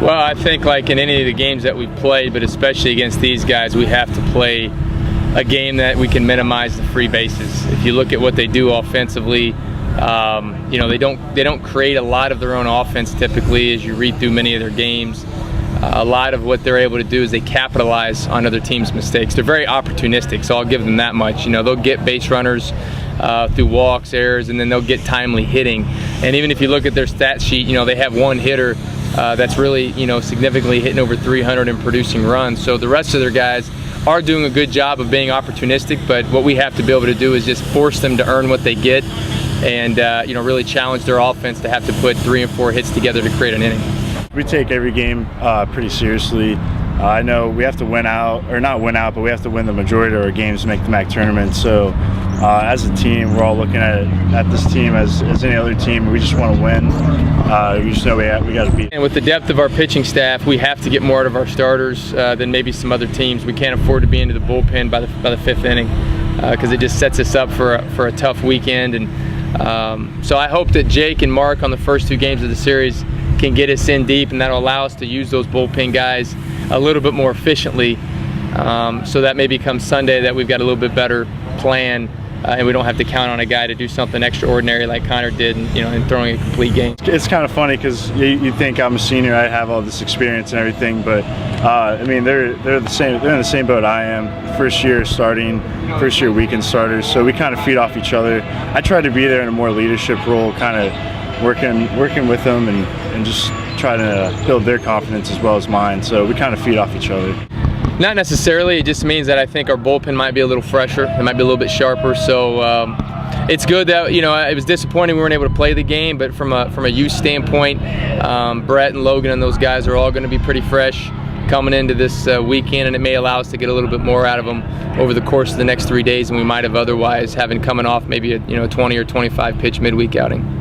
Well, I think like in any of the games that we've played, but especially against these guys, we have to play a game that we can minimize the free bases. If you look at what they do offensively, you know, they don't create a lot of their own offense typically as you read through many of their games. A lot of what they're able to do is they capitalize on other teams' mistakes. They're very opportunistic, so I'll give them that much. You know, they'll get base runners through walks, errors, and then they'll get timely hitting. And even if you look at their stat sheet, you know, they have one hitter that's really, you know, significantly hitting over 300 and producing runs. So the rest of their guys are doing a good job of being opportunistic, but what we have to be able to do is just force them to earn what they get and, you know, really challenge their offense to have to put 3 and 4 hits together to create an inning. We take every game pretty seriously. I know we have to win out, or not win out, but we have to win the majority of our games to make the MAC tournament. So as a team, we're all looking at this team as any other team. We just want to win. We just know we got to beat. And with the depth of our pitching staff, we have to get more out of our starters than maybe some other teams. We can't afford to be into the bullpen by the 5th inning because it just sets us up for a tough weekend. And so I hope that Jake and Mark on the first 2 games of the series can get us in deep, and that'll allow us to use those bullpen guys a little bit more efficiently, so that maybe come Sunday that we've got a little bit better plan and we don't have to count on a guy to do something extraordinary like Connor did, in throwing a complete game. It's kind of funny because you think I'm a senior, I have all this experience and everything, but I mean they're the same. They're in the same boat I am. First year starting, first year weekend starters, so we kind of feed off each other. I try to be there in a more leadership role, kind of working with them and just try to build their confidence as well as mine. So we kind of feed off each other. Not necessarily. It just means that I think our bullpen might be a little fresher. It might be a little bit sharper. So it's good that, it was disappointing we weren't able to play the game, but from a youth standpoint, Brett and Logan and those guys are all going to be pretty fresh coming into this weekend, and it may allow us to get a little bit more out of them over the course of the next 3 days than we might have otherwise, having coming off maybe a 20 or 25 pitch midweek outing.